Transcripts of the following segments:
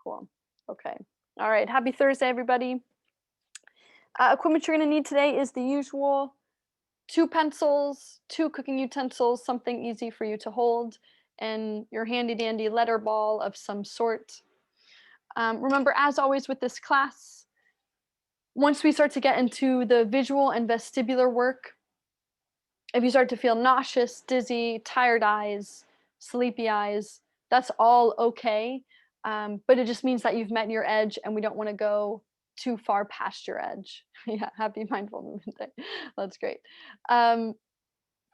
Cool. Okay. All right. Happy Thursday, everybody. Equipment you're going to need today is the usual: 2 pencils, 2 cooking utensils, something easy for you to hold, and your handy dandy letter ball of some sort. Remember, as always with this class, once we start to get into the visual and vestibular work, if you start to feel nauseous, dizzy, tired eyes, sleepy eyes, that's all okay. But it just means that you've met your edge and we don't want to go too far past your edge. Yeah, happy mindful movement day. That's great.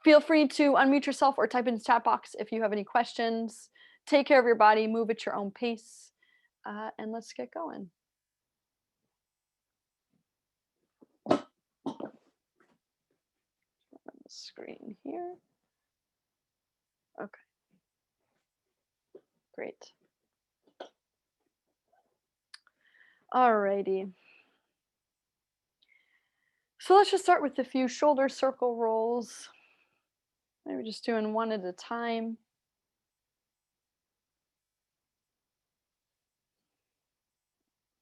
Feel free to unmute yourself or type in the chat box if you have any questions. Take care of your body, move at your own pace, and let's get going. On the screen here. Okay. Great. Alrighty. So let's just start with a few shoulder circle rolls. Maybe just doing one at a time.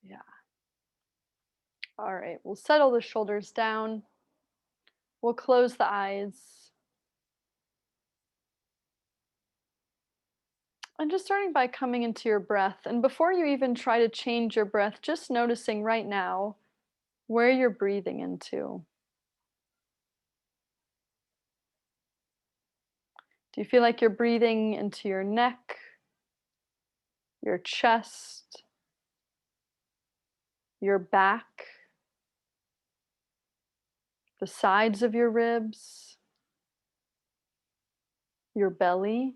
Yeah. All right, we'll settle the shoulders down. We'll close the eyes. And just starting by coming into your breath. And before you even try to change your breath, just noticing right now where you're breathing into. Do you feel like you're breathing into your neck, your chest, your back, the sides of your ribs, your belly?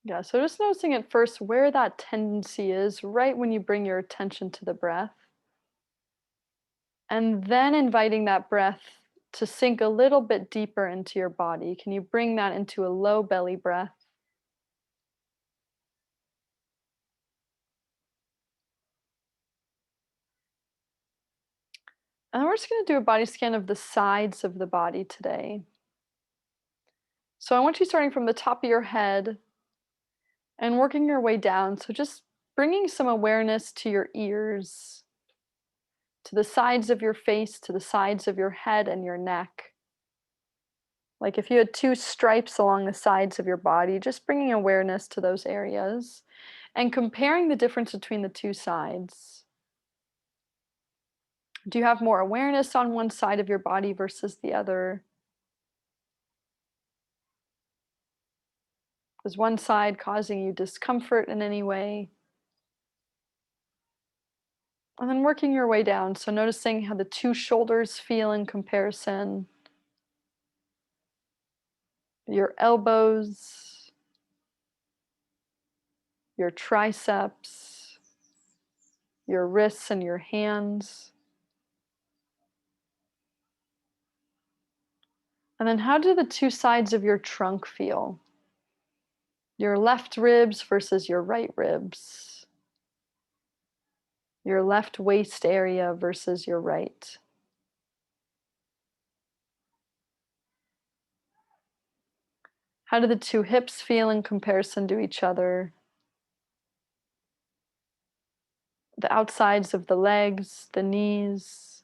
Yeah, so just noticing at first where that tendency is right when you bring your attention to the breath. And then inviting that breath to sink a little bit deeper into your body. Can you bring that into a low belly breath? And we're just going to do a body scan of the sides of the body today. So I want you starting from the top of your head and working your way down. So just bringing some awareness to your ears, to the sides of your face, to the sides of your head and your neck. Like if you had 2 stripes along the sides of your body, just bringing awareness to those areas and comparing the difference between the 2 sides. Do you have more awareness on one side of your body versus the other? Is one side causing you discomfort in any way? And then working your way down. So noticing how the 2 shoulders feel in comparison. Your elbows, your triceps, your wrists and your hands. And then how do the 2 sides of your trunk feel? Your left ribs versus your right ribs. Your left waist area versus your right. How do the 2 hips feel in comparison to each other? The outsides of the legs, the knees,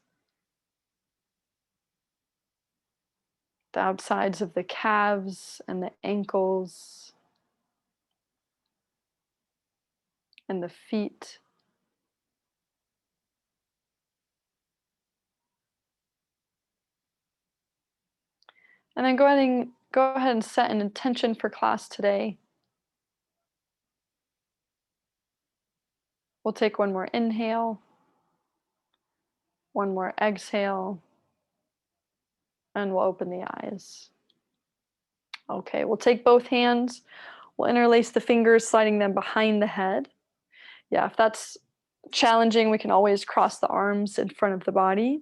the outsides of the calves and the ankles, and the feet. And then go ahead and set an intention for class today. We'll take one more inhale, one more exhale, and we'll open the eyes. Okay, we'll take both hands. We'll interlace the fingers, sliding them behind the head. Yeah, if that's challenging, we can always cross the arms in front of the body.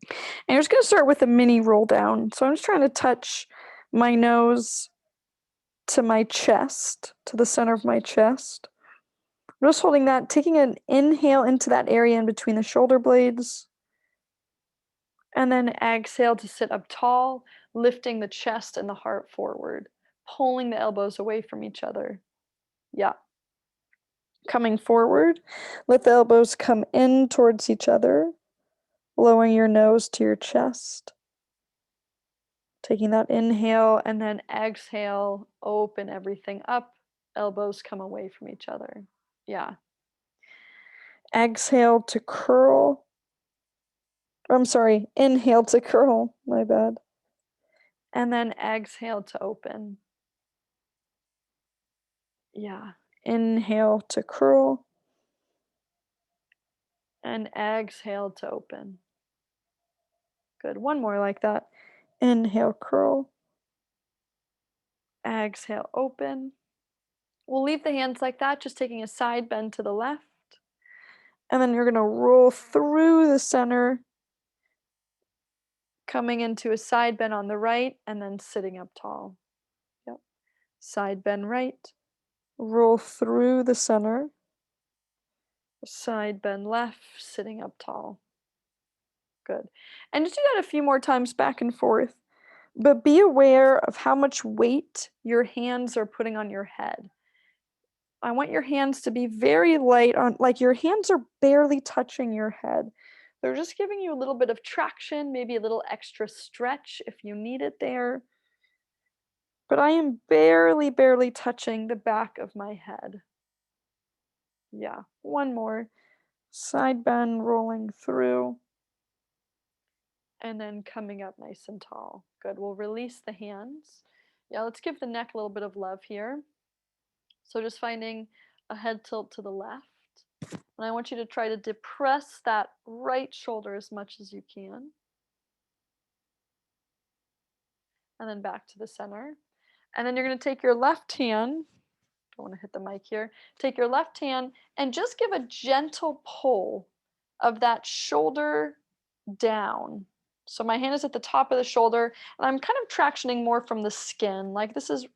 And you're just going to start with a mini roll down. So I'm just trying to touch my nose to my chest, to the center of my chest. I'm just holding that, taking an inhale into that area in between the shoulder blades. And then exhale to sit up tall, lifting the chest and the heart forward. pulling the elbows away from each other. Yeah. Coming forward, let the elbows come in towards each other, lowering your nose to your chest. Taking that inhale and then exhale, open everything up, elbows come away from each other. Yeah. Exhale to curl. I'm sorry, inhale to curl, my bad. And then exhale to open. Yeah. Inhale to curl. And exhale to open. Good. One more like that. Inhale, curl. Exhale, open. We'll leave the hands like that, just taking a side bend to the left. And then you're going to roll through the center, coming into a side bend on the right, and then sitting up tall. Yep. Side bend right. Roll through the center. Side bend left, sitting up tall. Good. And just do that a few more times back and forth. But be aware of how much weight your hands are putting on your head. I want your hands to be very light on, like your hands are barely touching your head. They're just giving you a little bit of traction, maybe a little extra stretch if you need it there. But I am barely, barely touching the back of my head. Yeah, one more. Side bend, rolling through. And then coming up nice and tall. Good, we'll release the hands. Yeah, let's give the neck a little bit of love here. So just finding a head tilt to the left. And I want you to try to depress that right shoulder as much as you can. And then back to the center. And then you're going to take your left hand, don't want to hit the mic here, take your left hand and just give a gentle pull of that shoulder down. So my hand is at the top of the shoulder and I'm kind of tractioning more from the skin. Like this is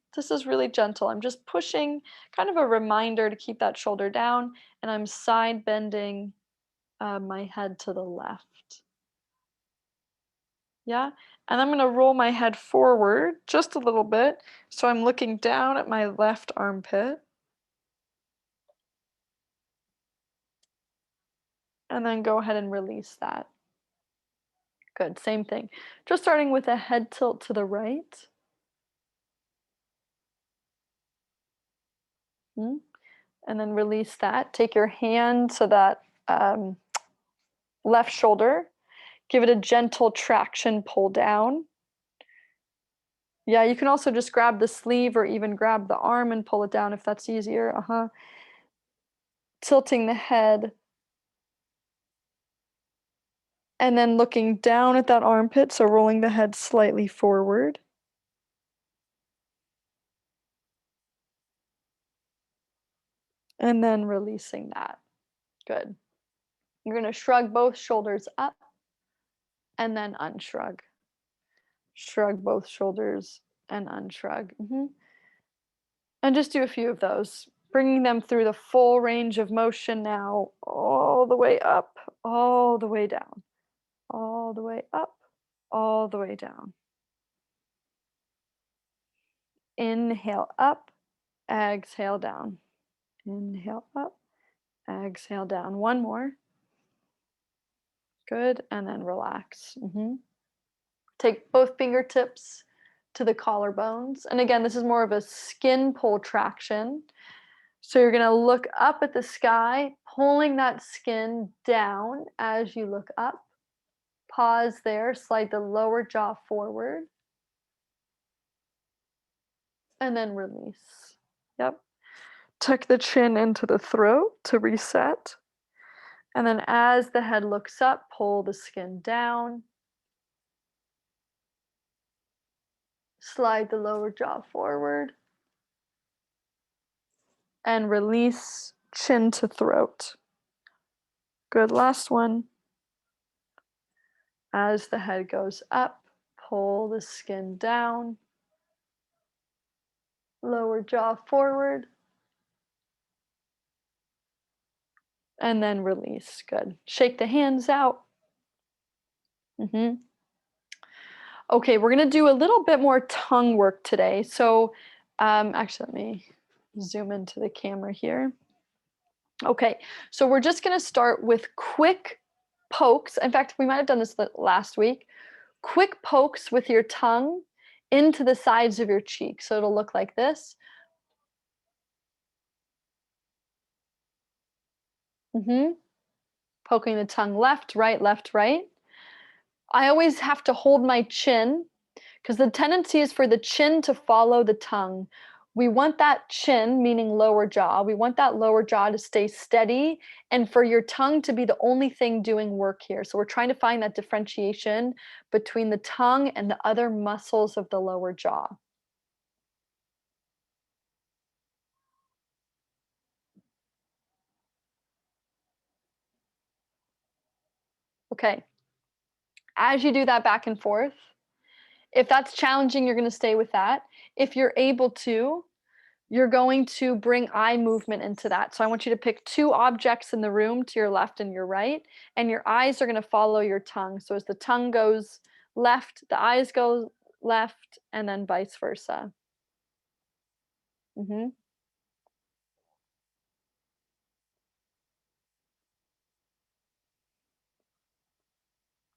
really gentle. I'm just pushing, kind of a reminder to keep that shoulder down, and I'm side bending my head to the left. Yeah, and I'm going to roll my head forward just a little bit. So I'm looking down at my left armpit. And then go ahead and release that. Good, same thing. Just starting with a head tilt to the right. And then release that. Take your hand to that left shoulder. Give it a gentle traction pull down. Yeah, you can also just grab the sleeve or even grab the arm and pull it down if that's easier. Tilting the head. And then looking down at that armpit, so rolling the head slightly forward. And then releasing that. Good. You're going to shrug both shoulders up and then unshrug. Shrug both shoulders and unshrug. And just do a few of those, bringing them through the full range of motion now, all the way up, all the way down, all the way up, all the way down. Inhale up, exhale down. Inhale up, exhale down. One more. Good, and then relax. Take both fingertips to the collarbones. And again, this is more of a skin pull traction. So you're going to look up at the sky, pulling that skin down as you look up. Pause there, slide the lower jaw forward. And then release. Yep. Tuck the chin into the throat to reset. And then as the head looks up, pull the skin down. Slide the lower jaw forward. And release, chin to throat. Good, last one. As the head goes up, pull the skin down. Lower jaw forward. And then release. Good. Shake the hands out. Okay, we're going to do a little bit more tongue work today. So Actually, let me zoom into the camera here. Okay, so we're just gonna start with quick pokes. In fact, we might have done this last week. Quick pokes with your tongue into the sides of your cheek. So it'll look like this. hmm Poking the tongue left, right, left, right. I always have to hold my chin because the tendency is for the chin to follow the tongue. We want that chin, meaning lower jaw, we want that lower jaw to stay steady and for your tongue to be the only thing doing work here. So we're trying to find that differentiation between the tongue and the other muscles of the lower jaw. Okay, as you do that back and forth, if that's challenging, you're going to stay with that. If you're able to, you're going to bring eye movement into that. So I want you to pick two objects in the room to your left and your right, and your eyes are going to follow your tongue. So as the tongue goes left, the eyes go left, and then vice versa. hmm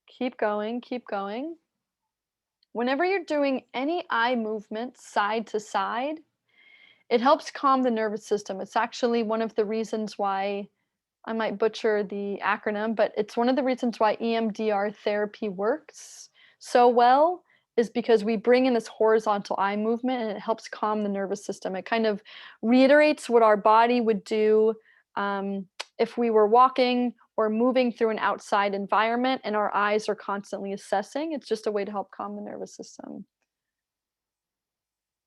Keep going, keep going. Whenever you're doing any eye movement side to side, it helps calm the nervous system. It's actually one of the reasons why I might butcher the acronym, but it's one of the reasons why EMDR therapy works so well is because we bring in this horizontal eye movement and it helps calm the nervous system. It kind of reiterates what our body would do if we were walking or moving through an outside environment and our eyes are constantly assessing. It's just a way to help calm the nervous system.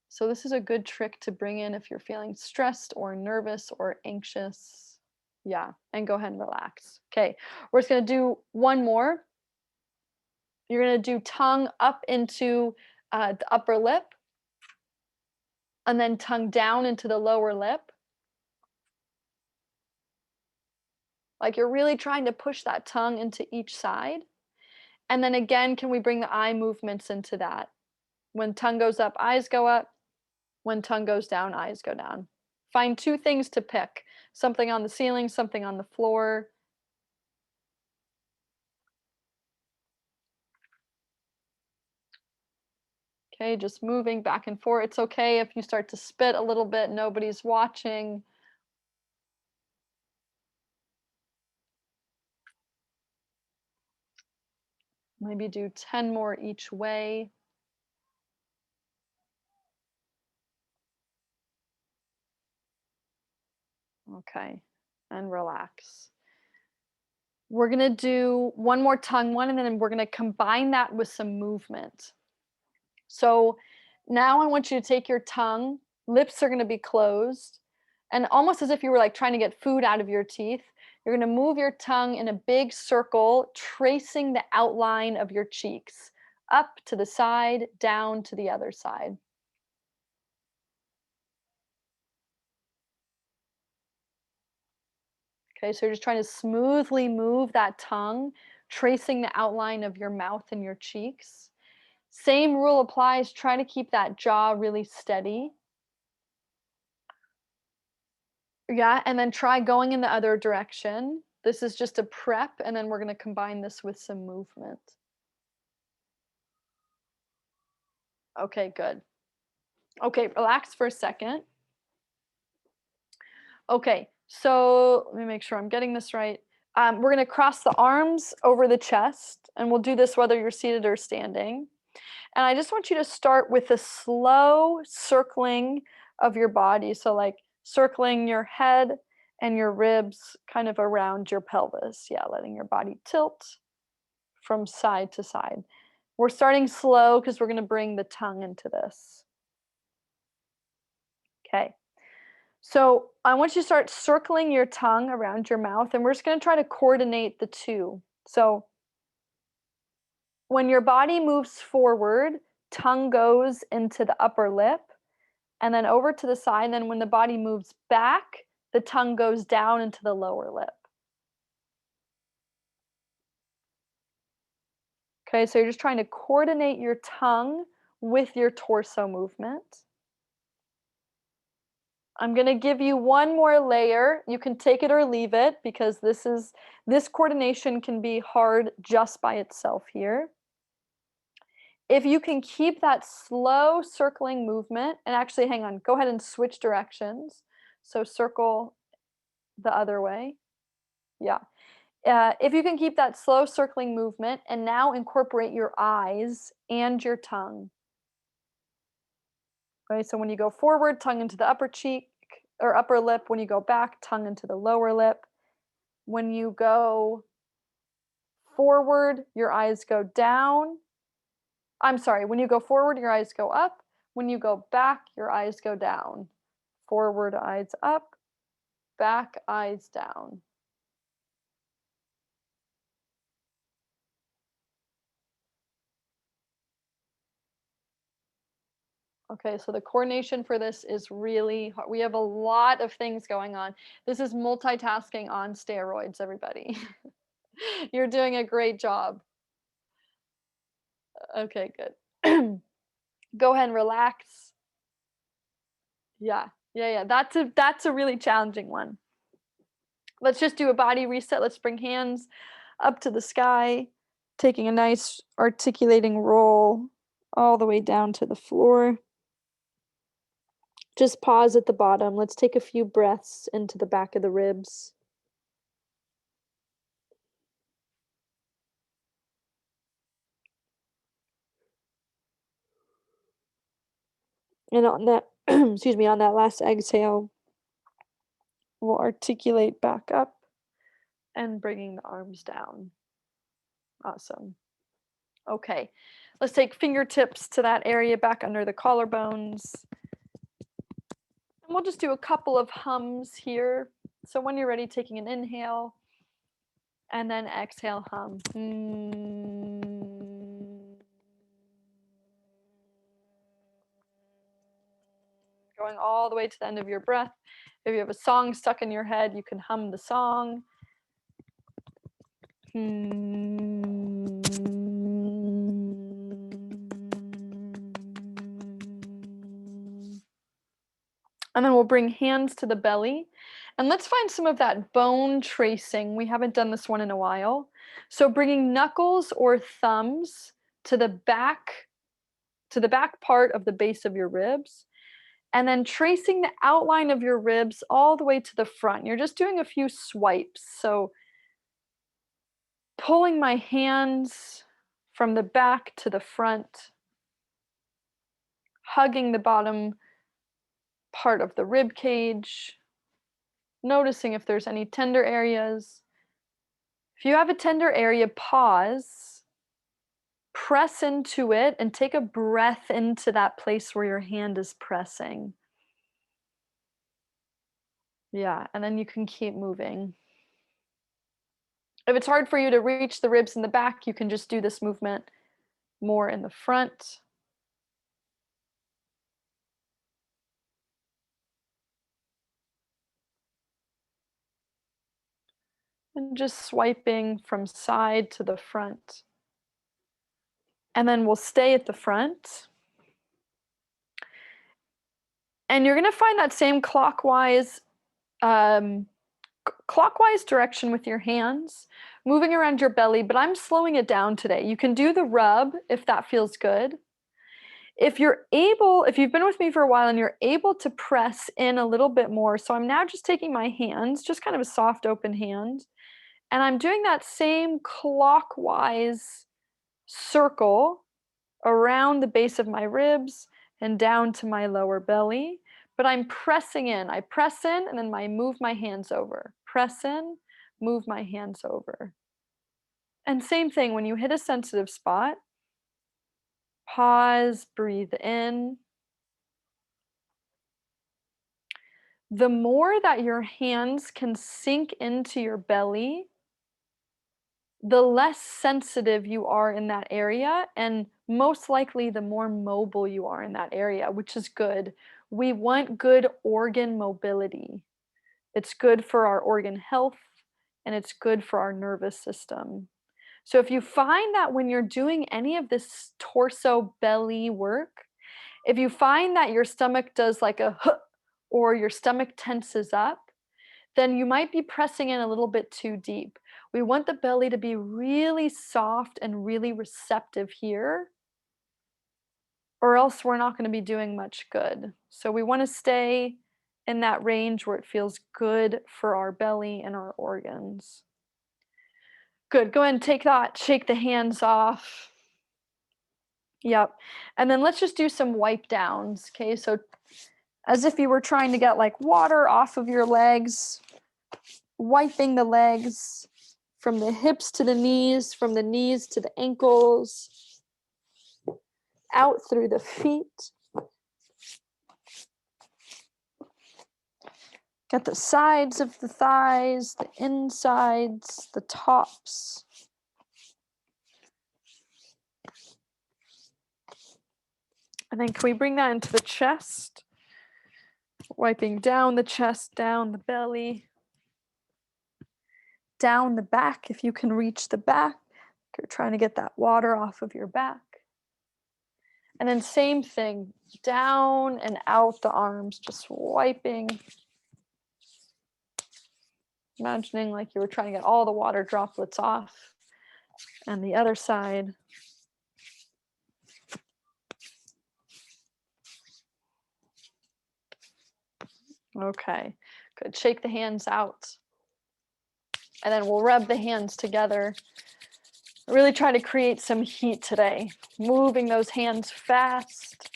So, this is a good trick to bring in if you're feeling stressed or nervous or anxious. Yeah, and go ahead and relax. Okay, we're just gonna do one more. You're gonna do tongue up into the upper lip, and then tongue down into the lower lip. Like you're really trying to push that tongue into each side. And then again, can we bring the eye movements into that? When tongue goes up, eyes go up. When tongue goes down, eyes go down. Find two things to pick, something on the ceiling, something on the floor. Okay, just moving back and forth. It's okay if you start to spit a little bit, nobody's watching. Maybe do 10 more each way. Okay, and relax. We're gonna do one more tongue one, and then we're gonna combine that with some movement. So now I want you to take your tongue, lips are gonna be closed, and almost as if you were like trying to get food out of your teeth, you're gonna move your tongue in a big circle, tracing the outline of your cheeks, up to the side, down to the other side. Okay, so you're just trying to smoothly move that tongue, tracing the outline of your mouth and your cheeks. Same rule applies. Try to keep that jaw really steady. Yeah, and then try going in the other direction. This is just a prep, and then we're going to combine this with some movement. Okay, good. Okay, relax for a second. Okay, so let me make sure I'm getting this right. We're going to cross the arms over the chest, and we'll do this whether you're seated or standing. And I just want you to start with a slow circling of your body. So, like circling your head and your ribs kind of around your pelvis. Yeah, letting your body tilt from side to side. We're starting slow because we're going to bring the tongue into this. Okay. So, I want you to start circling your tongue around your mouth, and we're just going to try to coordinate the two. So, when your body moves forward, tongue goes into the upper lip and then over to the side. And then when the body moves back, the tongue goes down into the lower lip. Okay, so you're just trying to coordinate your tongue with your torso movement. I'm going to give you one more layer. You can take it or leave it because this coordination can be hard just by itself here. If you can keep that slow circling movement, and actually hang on, go ahead and switch directions. So circle the other way. Yeah. If you can keep that slow circling movement and now incorporate your eyes and your tongue. Okay, so when you go forward, tongue into the upper cheek or upper lip. When you go back, tongue into the lower lip. When you go forward, your eyes go down. I'm sorry, when you go forward, your eyes go up. When you go back, your eyes go down. Forward, eyes up. Back, eyes down. Okay, so the coordination for this is really hard. We have a lot of things going on. This is multitasking on steroids, everybody. You're doing a great job. Okay, good. Go ahead and relax. Yeah. Yeah. That's a really challenging one. Let's just do a body reset. Let's bring hands up to the sky, taking a nice articulating roll all the way down to the floor. Just pause at the bottom. Let's take a few breaths into the back of the ribs. And on that, excuse me, on that last exhale, we'll articulate back up and bringing the arms down. Awesome. Okay, let's take fingertips to that area back under the collarbones. And we'll just do a couple of hums here. So when you're ready, taking an inhale and then exhale, hum. Going all the way to the end of your breath. If you have a song stuck in your head, you can hum the song. And then we'll bring hands to the belly. And let's find some of that bone tracing. We haven't done this one in a while. So bringing knuckles or thumbs to the back part of the base of your ribs. And then tracing the outline of your ribs all the way to the front. You're just doing a few swipes. So pulling my hands from the back to the front, hugging the bottom part of the rib cage, noticing if there's any tender areas. If you have a tender area, pause, press into it, and take a breath into that place where your hand is pressing. Yeah, and then you can keep moving. If it's hard for you to reach the ribs in the back, you can just do this movement more in the front. And just swiping from side to the front. And then we'll stay at the front. And you're going to find that same clockwise direction with your hands, moving around your belly, but I'm slowing it down today. You can do the rub if that feels good. If you've been with me for a while and you're able to press in a little bit more, so I'm now just taking my hands, just kind of a soft open hand, and I'm doing that same clockwise circle around the base of my ribs and down to my lower belly, but I'm pressing in. I press in and then I move my hands over. Press in, move my hands over. And same thing, when you hit a sensitive spot, pause, breathe in. The more that your hands can sink into your belly, the less sensitive you are in that area, and most likely the more mobile you are in that area, which is good. We want good organ mobility. It's good for our organ health, and it's good for our nervous system. So if you find that when you're doing any of this torso belly work, if you find that your stomach does like a huh, or your stomach tenses up, then you might be pressing in a little bit too deep. We want the belly to be really soft and really receptive here, or else we're not going to be doing much good. So we want to stay in that range where it feels good for our belly and our organs. Good. Go ahead and take that. Shake the hands off. Yep. And then let's just do some wipe downs. Okay. So as if you were trying to get like water off of your legs, wiping the legs from the hips to the knees, from the knees to the ankles, out through the feet. Get the sides of the thighs, the insides, the tops. And then can we bring that into the chest? Wiping down the chest, down the belly, down the back if you can reach the back. You're trying to get that water off of your back. And then same thing, down and out the arms, just wiping. Imagining like you were trying to get all the water droplets off. And the other side. Okay, good. Shake the hands out. And then we'll rub the hands together. Really try to create some heat today. Moving those hands fast.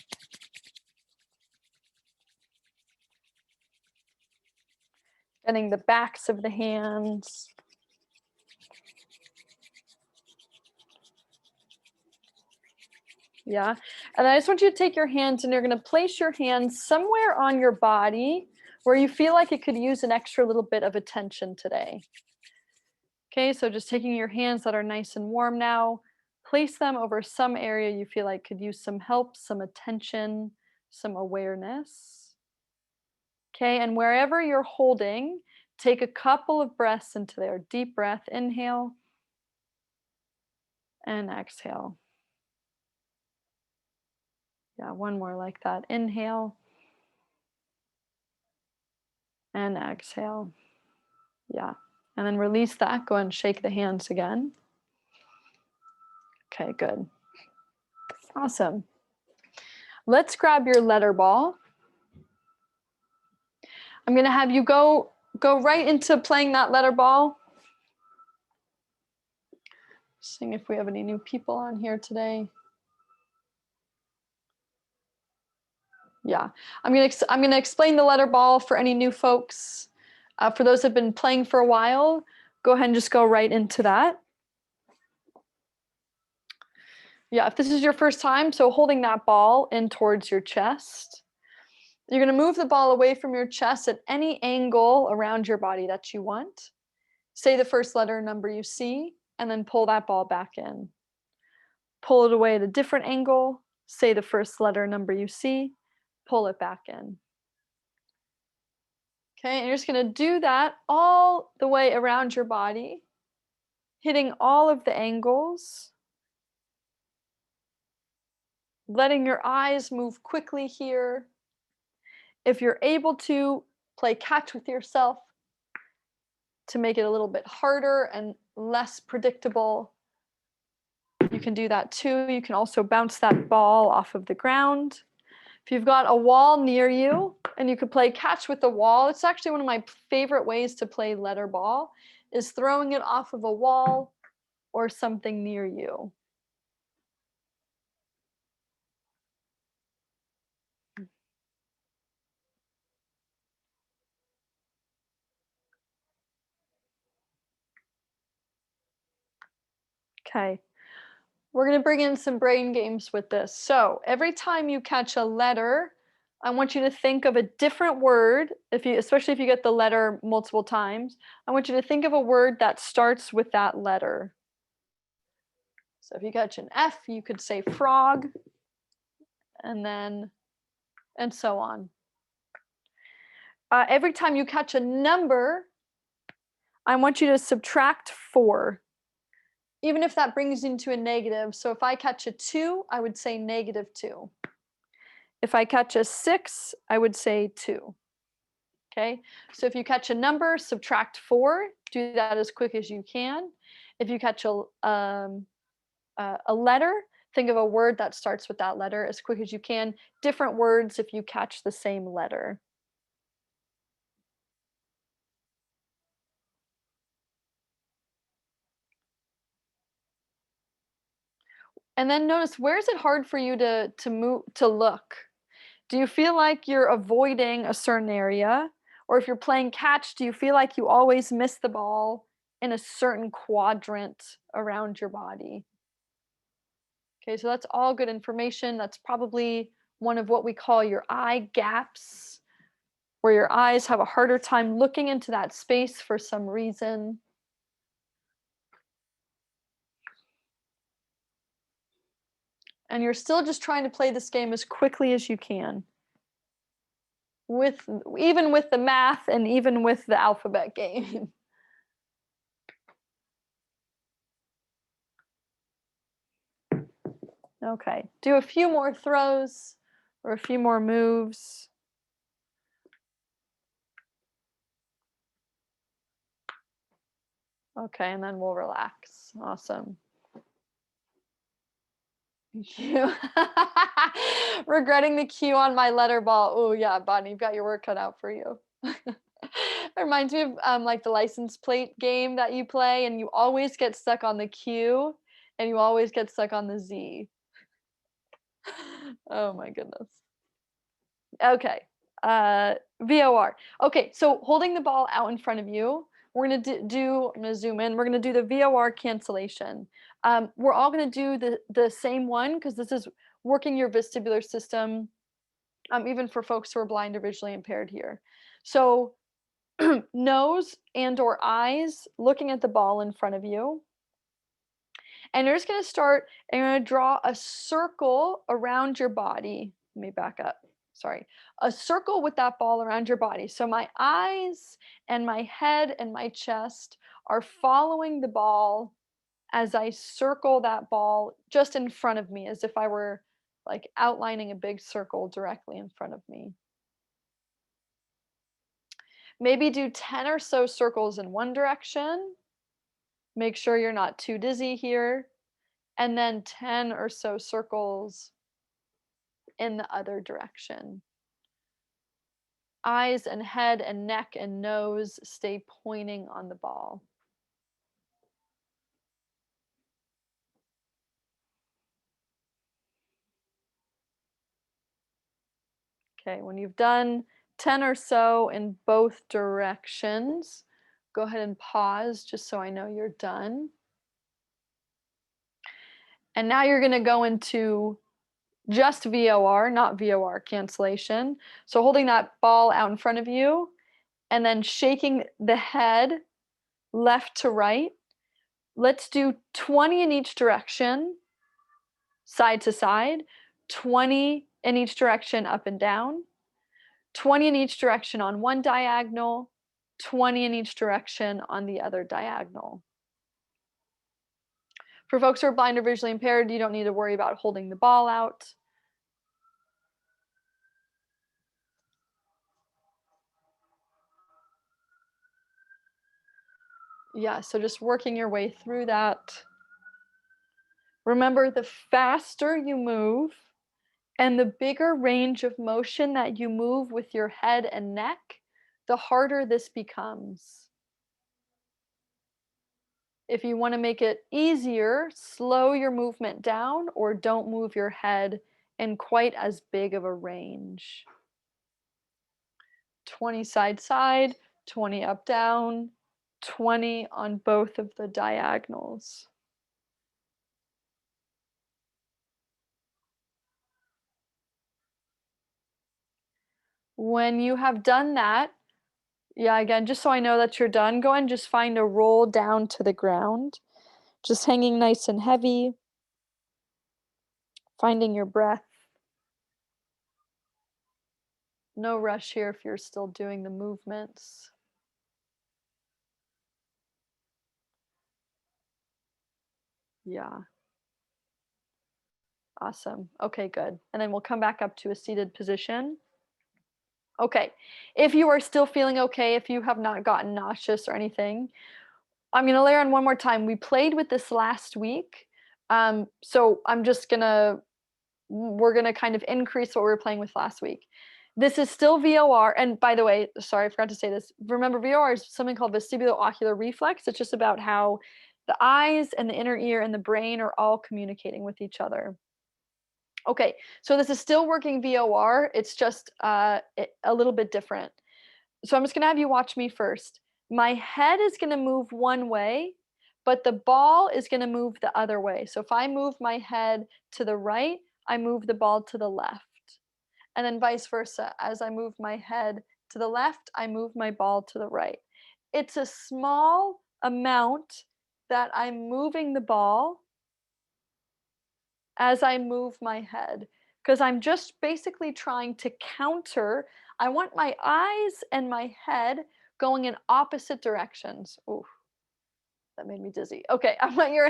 Getting the backs of the hands. Yeah. And I just want you to take your hands and you're going to place your hands somewhere on your body where you feel like it could use an extra little bit of attention today. Okay, so just taking your hands that are nice and warm now, place them over some area you feel like could use some help, some attention, some awareness. Okay, and wherever you're holding, take a couple of breaths into there. Deep breath, inhale and exhale. Yeah, one more like that. Inhale and exhale. Yeah, and then release that. Go ahead and shake the hands again. Okay, good. Awesome. Let's grab your letter ball. I'm going to have you go right into playing that letter ball. Seeing if we have any new people on here today. Yeah, I'm going to explain the letter ball for any new folks. For those that have been playing for a while, go ahead and just go right into that. Yeah, if this is your first time, so holding that ball in towards your chest. You're going to move the ball away from your chest at any angle around your body that you want. Say the first letter number you see, and then pull that ball back in. Pull it away at a different angle. Say the first letter number you see, pull it back in. Okay, and you're just going to do that all the way around your body, hitting all of the angles. Letting your eyes move quickly here. If you're able to, play catch with yourself to make it a little bit harder and less predictable. You can do that too. You can also bounce that ball off of the ground. If you've got a wall near you and you could play catch with the wall, it's actually one of my favorite ways to play letter ball, is throwing it off of a wall or something near you. Okay. We're going to bring in some brain games with this. So every time you catch a letter, I want you to think of a different word. Especially if you get the letter multiple times, I want you to think of a word that starts with that letter. So if you catch an F, you could say frog, and so on. Every time you catch a number, I want you to subtract 4. Even if that brings you into a negative. So if I catch a 2, I would say -2. If I catch a 6, I would say 2. Okay, so if you catch a number, subtract 4. Do that as quick as you can. If you catch a letter, think of a word that starts with that letter as quick as you can. Different words if you catch the same letter. And then notice, where is it hard for you to look? Do you feel like you're avoiding a certain area? Or if you're playing catch, do you feel like you always miss the ball in a certain quadrant around your body? Okay, so that's all good information. That's probably one of what we call your eye gaps, where your eyes have a harder time looking into that space for some reason. And you're still just trying to play this game as quickly as you can. With even with the math and even with the alphabet game. Okay, do a few more throws or a few more moves. Okay, and then we'll relax. Awesome. Cue. Regretting the cue on my letter ball. Oh yeah, Bonnie, you've got your work cut out for you. It reminds me of like the license plate game that you play, and you always get stuck on the Q, and you always get stuck on the Z. Oh my goodness. Okay. VOR. Okay, so holding the ball out in front of you, we're gonna I'm gonna zoom in. We're gonna do the VOR cancellation. We're all gonna do the same one because this is working your vestibular system, even for folks who are blind or visually impaired here. So nose and or eyes looking at the ball in front of you. And you're just gonna start and you're gonna draw a circle around your body. Let me back up. Sorry. A circle with that ball around your body. So my eyes and my head and my chest are following the ball as I circle that ball just in front of me, as if I were like outlining a big circle directly in front of me. Maybe do 10 or so circles in one direction. Make sure you're not too dizzy here. And then 10 or so circles in the other direction. Eyes and head and neck and nose stay pointing on the ball. Okay, when you've done 10 or so in both directions, go ahead and pause just so I know you're done. And now you're going to go into just VOR, not VOR cancellation. So holding that ball out in front of you and then shaking the head left to right. Let's do 20 in each direction, side to side, 20 in each direction, up and down, 20 in each direction on one diagonal, 20 in each direction on the other diagonal. For folks who are blind or visually impaired, you don't need to worry about holding the ball out. Yeah, so just working your way through that. Remember, the faster you move and the bigger range of motion that you move with your head and neck, the harder this becomes. If you want to make it easier, slow your movement down or don't move your head in quite as big of a range. 20 side side, 20 up down, 20 on both of the diagonals. When you have done that, yeah, again, just so I know that you're done, go ahead and just find a roll down to the ground. Just hanging nice and heavy, finding your breath. No rush here if you're still doing the movements. Yeah. Awesome. Okay, good. And then we'll come back up to a seated position. Okay. If you are still feeling okay, if you have not gotten nauseous or anything, I'm gonna layer on one more time. We played with this last week. So I'm just gonna we're gonna kind of increase what we were playing with last week. This is still VOR, and by the way, sorry, I forgot to say this. Remember, VOR is something called vestibulo-ocular reflex. It's just about how the eyes and the inner ear and the brain are all communicating with each other. Okay, so this is still working VOR. It's just a little bit different. So I'm just gonna have you watch me first. My head is gonna move one way, but the ball is gonna move the other way. So if I move my head to the right, I move the ball to the left. And then vice versa. As I move my head to the left, I move my ball to the right. It's a small amount that I'm moving the ball as I move my head because I'm just basically trying to counter. I want my eyes and my head going in opposite directions. Ooh, that made me dizzy. Okay, I want your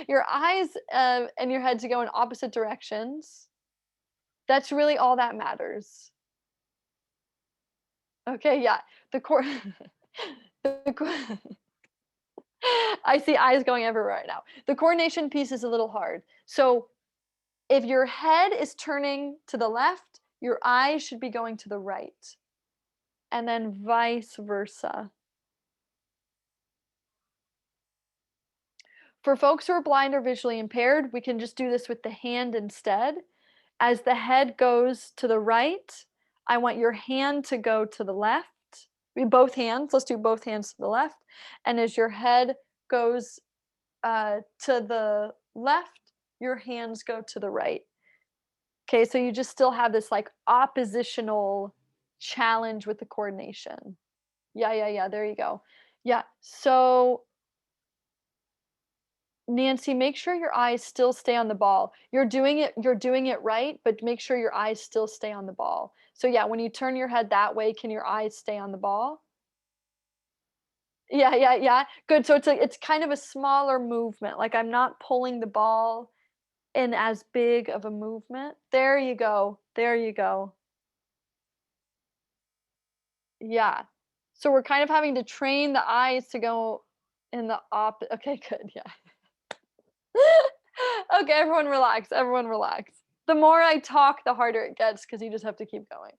your eyes and your head to go in opposite directions. That's really all that matters. Okay, yeah. The core. the co- I see eyes going everywhere right now. The coordination piece is a little hard. So if your head is turning to the left, your eyes should be going to the right, and then vice versa. For folks who are blind or visually impaired, we can just do this with the hand instead. As the head goes to the right, I want your hand to go to the left. Both hands, let's do both hands to the left. And as your head goes to the left, your hands go to the right. Okay, so you just still have this like oppositional challenge with the coordination. Yeah, yeah, yeah. There you go. Yeah. So, Nancy, make sure your eyes still stay on the ball. You're doing it right, but make sure your eyes still stay on the ball. So yeah, when you turn your head that way, can your eyes stay on the ball? Yeah, yeah, yeah. Good. So it's kind of a smaller movement. Like I'm not pulling the ball in as big of a movement. There you go. There you go. Yeah. So we're kind of having to train the eyes to go in the okay, good, yeah. Okay, everyone relax, everyone relax. The more I talk, the harder it gets because you just have to keep going.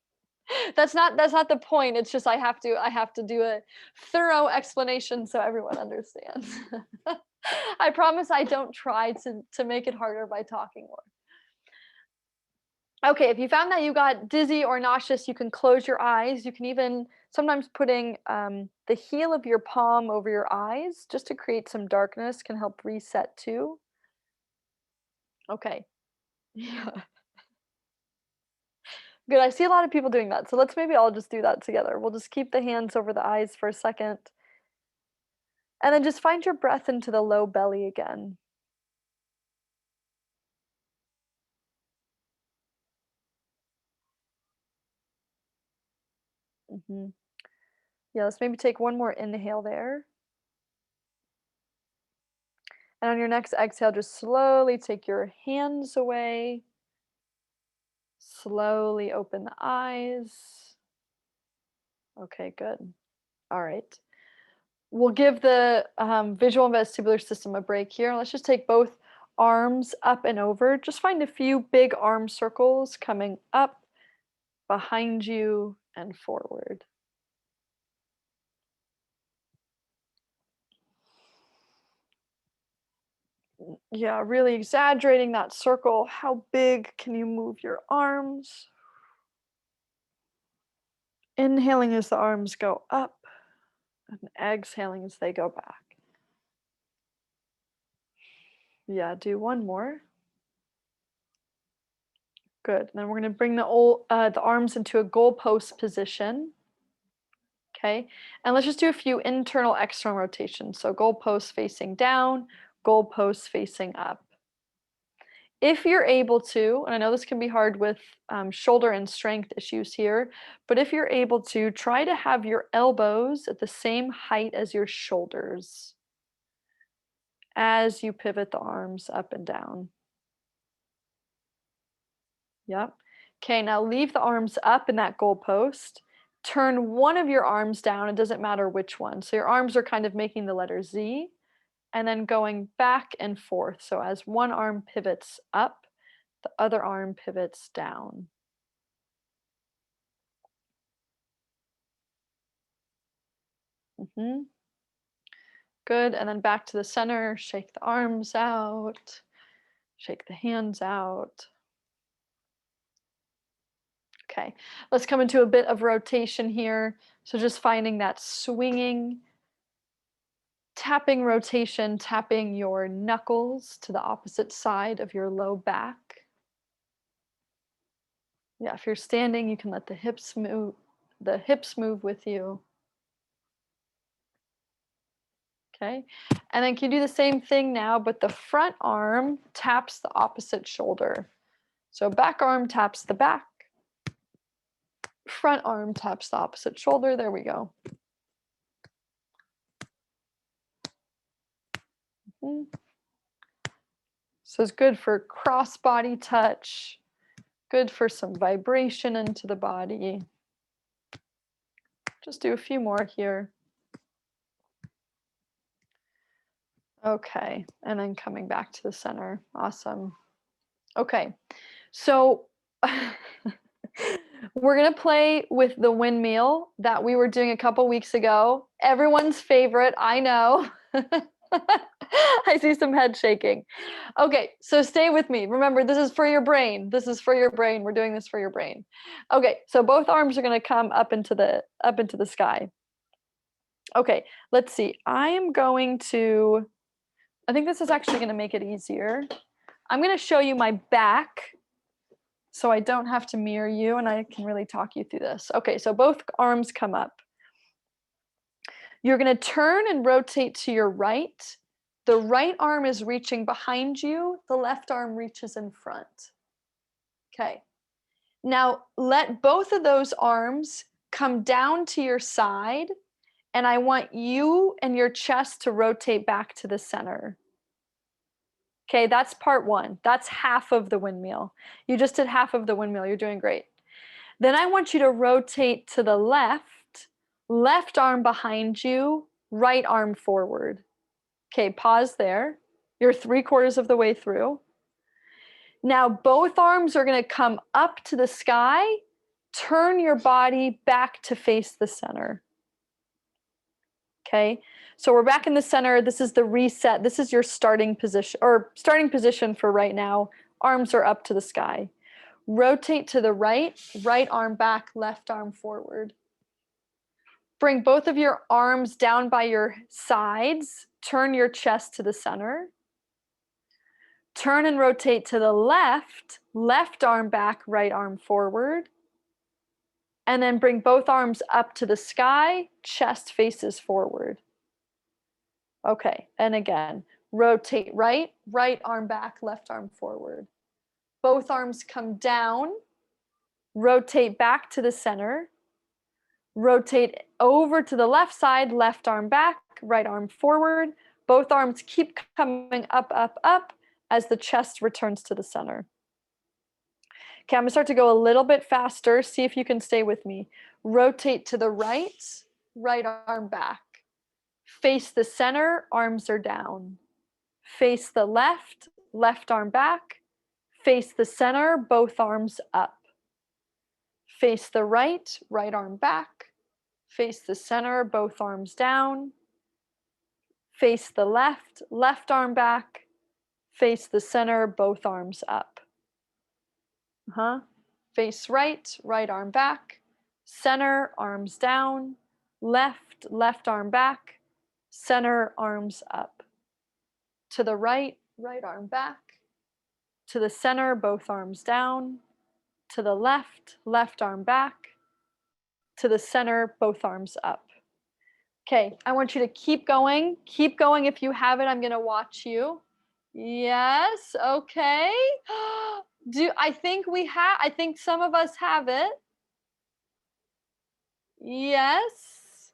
That's not the point, it's just I have to do a thorough explanation so everyone understands. I promise I don't try to make it harder by talking more. Okay, if you found that you got dizzy or nauseous, you can close your eyes. You can even sometimes putting the heel of your palm over your eyes just to create some darkness can help reset too. Okay. Yeah. Good. I see a lot of people doing that. So let's maybe all just do that together. We'll just keep the hands over the eyes for a second. And then just find your breath into the low belly again. hmm Yeah, let's maybe take one more inhale there. And on your next exhale, just slowly take your hands away. Slowly open the eyes. Okay, good. All right. We'll give the visual and vestibular system a break here. Let's just take both arms up and over. Just find a few big arm circles coming up, behind you, and forward. Yeah, really exaggerating that circle. How big can you move your arms? Inhaling as the arms go up, and exhaling as they go back. Yeah, do one more. Good. Then we're going to bring the arms into a goalpost position. Okay. And let's just do a few internal external rotations. So goalposts facing down, goalposts facing up. If you're able to, and I know this can be hard with shoulder and strength issues here, but if you're able to, try to have your elbows at the same height as your shoulders as you pivot the arms up and down. Yep. Okay, now leave the arms up in that goalpost. Turn one of your arms down, it doesn't matter which one. So your arms are kind of making the letter Z and then going back and forth. So as one arm pivots up, the other arm pivots down. Good, and then back to the center, shake the arms out, shake the hands out. Okay, let's come into a bit of rotation here. So just finding that swinging, tapping rotation, tapping your knuckles to the opposite side of your low back. Yeah, if you're standing, you can let the hips move with you. Okay, and then can you do the same thing now, but the front arm taps the opposite shoulder. So back arm taps the back, front arm taps the opposite shoulder. There we go. So it's good for cross body touch, good for some vibration into the body. Just do a few more here. Okay, and then coming back to the center. Awesome. Okay, so we're gonna play with the windmill that we were doing a couple weeks ago. Everyone's favorite, I know. I see some head shaking. Okay, so stay with me. Remember, this is for your brain. This is for your brain. We're doing this for your brain. Okay, so both arms are gonna come up into the sky. Okay, let's see. I think this is actually gonna make it easier. I'm gonna show you my back so I don't have to mirror you and I can really talk you through this. Okay, so both arms come up. You're gonna turn and rotate to your right. The right arm is reaching behind you, the left arm reaches in front. Okay, now let both of those arms come down to your side, and I want you and your chest to rotate back to the center. Okay, that's part one. That's half of the windmill. You just did half of the windmill. You're doing great. Then I want you to rotate to the left, left arm behind you, right arm forward. Okay, pause there. You're 3/4 of the way through. Now both arms are going to come up to the sky. Turn your body back to face the center. Okay, so we're back in the center. This is the reset. This is your starting position for right now. Arms are up to the sky. Rotate to the right, right arm back, left arm forward. Bring both of your arms down by your sides. Turn your chest to the center. Turn and rotate to the left, left arm back, right arm forward. And then bring both arms up to the sky, chest faces forward. Okay, and again, rotate right, right arm back, left arm forward. Both arms come down, rotate back to the center, rotate over to the left side, left arm back, right arm forward. Both arms keep coming up, up, up as the chest returns to the center. Okay, I'm gonna start to go a little bit faster. See if you can stay with me. Rotate to the right, right arm back. Face the center, arms are down. Face the left, left arm back. Face the center, both arms up. Face the right, right arm back. Face the center, both arms down. Face the left, left arm back. Face the center, both arms up. Face right, right arm back. Center, arms down. Left, left arm back. Center, arms up. To the right, right arm back. To the center, both arms down. To the left, left arm back. To the center, both arms up. Okay, I want you to keep going. Keep going if you have it. I'm gonna watch you. Yes, okay. I think some of us have it. Yes.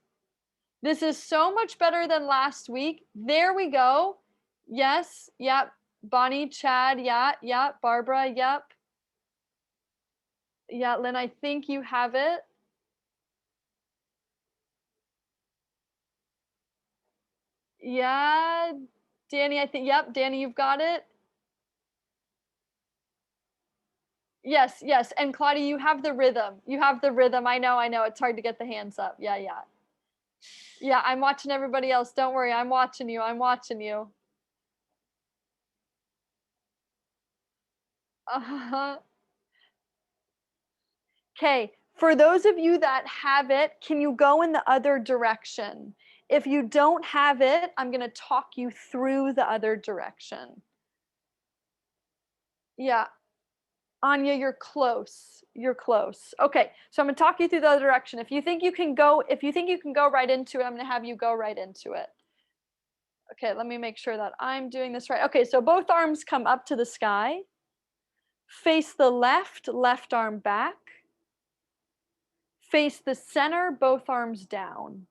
This is so much better than last week. There we go. Yes, yep. Bonnie, Chad, yeah, Barbara, yep. Yeah, Lynn, I think you have it. Yeah, Danny, I think, yep, Danny, you've got it. Yes, yes, and Claudia, you have the rhythm. You have the rhythm. I know. It's hard to get the hands up. Yeah, yeah. Yeah, I'm watching everybody else. Don't worry. I'm watching you. I'm watching you. Uh-huh. Okay, for those of you that have it, can you go in the other direction? If you don't have it, I'm going to talk you through the other direction. Yeah, Anya, you're close. You're close. Okay, so I'm going to talk you through the other direction. If you think you can go, right into it, I'm going to have you go right into it. Okay, let me make sure that I'm doing this right. Okay, so both arms come up to the sky. Face the left, left arm back. Face the center, both arms down.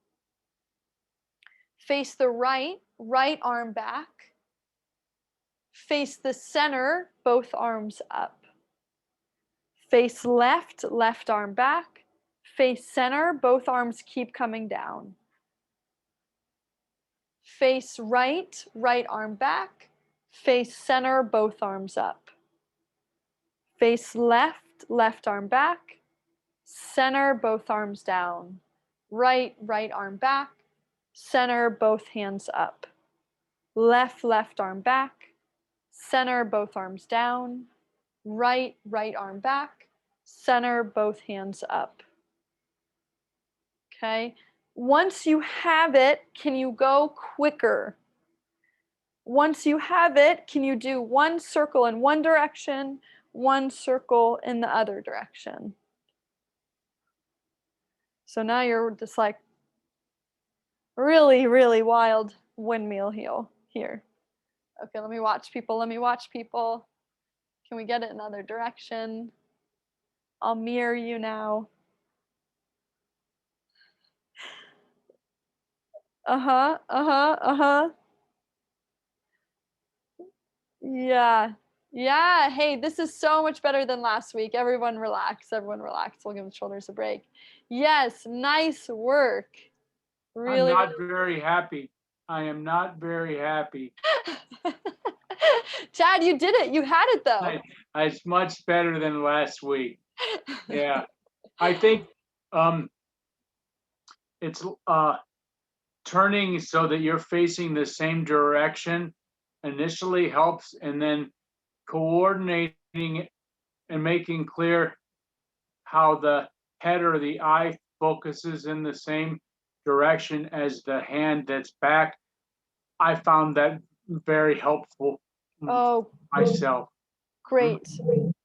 Face the right, right arm back. Face the center, both arms up. Face left, left arm back. Face center, both arms keep coming down. Face right, right arm back. Face center, both arms up. Face left, left arm back. Center, both arms down. Right, right arm back. Center, both hands up. Left, left arm back. Center, both arms down. Right, right arm back. Center, both hands up. Okay. Once you have it, can you go quicker? Once you have it, can you do one circle in one direction, one circle in the other direction? So now you're just like really, really wild windmill heel here. Okay, let me watch people. Let me watch people. Can we get it in other direction? I'll mirror you now. Uh-huh, uh-huh, uh-huh. Yeah. Yeah. Hey, this is so much better than last week. Everyone relax. Everyone relax. We'll give the shoulders a break. Yes, nice work. I'm Really, not really. very happy. I am not very happy. Chad, you did it. You had it though. It's much better than last week. Yeah. I think um, it's turning so that you're facing the same direction initially helps, and then coordinating and making clear how the head or the eye focuses in the same direction as the hand that's back. I found that very helpful Oh, myself. great.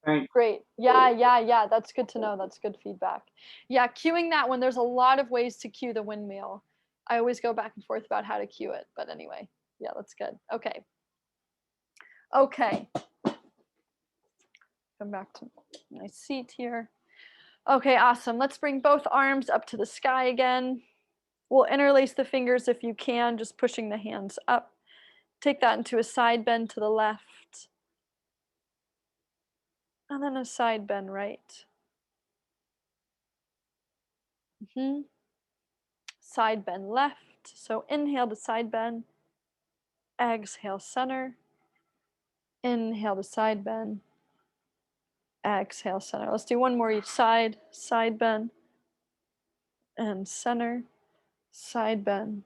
Thank Great. Yeah, yeah, yeah. That's good to know. That's good feedback. Yeah, cueing that one, there's a lot of ways to cue the windmill. I always go back and forth about how to cue it. But anyway, yeah, that's good. Okay. Okay. Come back to my seat here. Okay, awesome. Let's bring both arms up to the sky again. We'll interlace the fingers if you can, just pushing the hands up. Take that into a side bend to the left. And then a side bend right. Side bend left. So inhale to side bend. Exhale, center. Inhale to side bend. Exhale, center. Let's do one more each side. Side bend and center. Side bend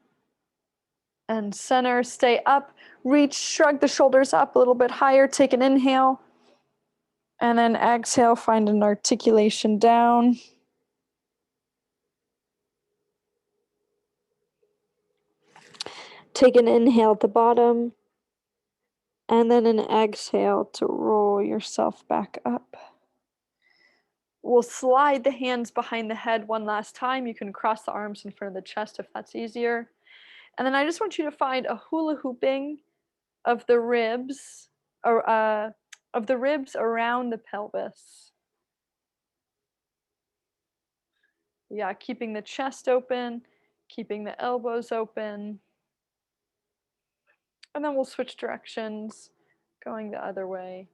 and center. Stay up. Reach, shrug the shoulders up a little bit higher. Take an inhale. And then exhale, find an articulation down. Take an inhale at the bottom. And then an exhale to roll yourself back up. We'll slide the hands behind the head one last time. You can cross the arms in front of the chest if that's easier. And then I just want you to find a hula hooping of the ribs, or of the ribs around the pelvis. Yeah, keeping the chest open, keeping the elbows open. And then we'll switch directions, going the other way.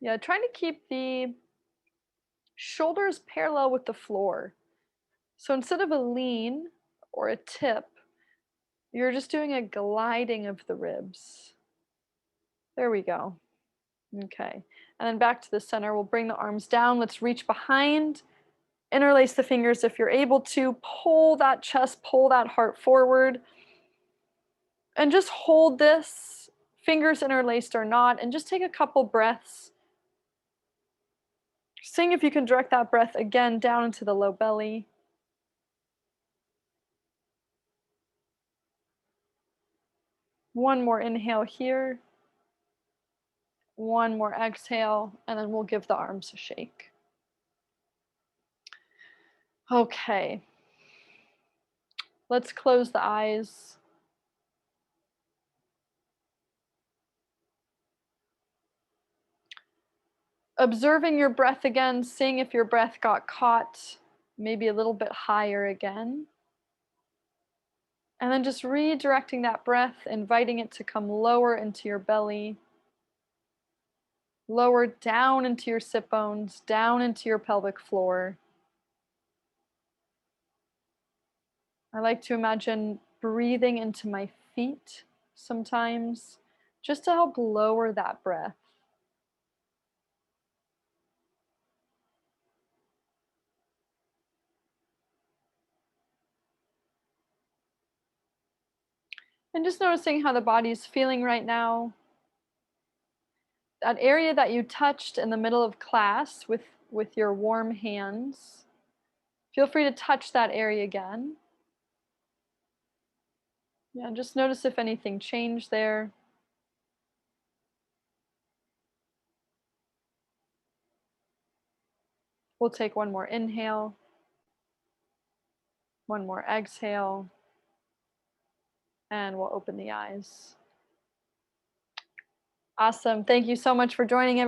Yeah, trying to keep the shoulders parallel with the floor. So instead of a lean or a tip, you're just doing a gliding of the ribs. There we go. Okay. And then back to the center. We'll bring the arms down. Let's reach behind. Interlace the fingers if you're able to. Pull that chest, pull that heart forward. And just hold this, fingers interlaced or not, and just take a couple breaths. Seeing if you can direct that breath again down into the low belly. One more inhale here. One more exhale, and then we'll give the arms a shake. Okay. Let's close the eyes. Observing your breath again, seeing if your breath got caught maybe a little bit higher again. And then just redirecting that breath, inviting it to come lower into your belly, lower down into your sit bones, down into your pelvic floor. I like to imagine breathing into my feet sometimes, just to help lower that breath. And just noticing how the body is feeling right now. That area that you touched in the middle of class with your warm hands, feel free to touch that area again. Yeah, just notice if anything changed there. We'll take one more inhale, one more exhale, and we'll open the eyes. Awesome. Thank you so much for joining, everyone.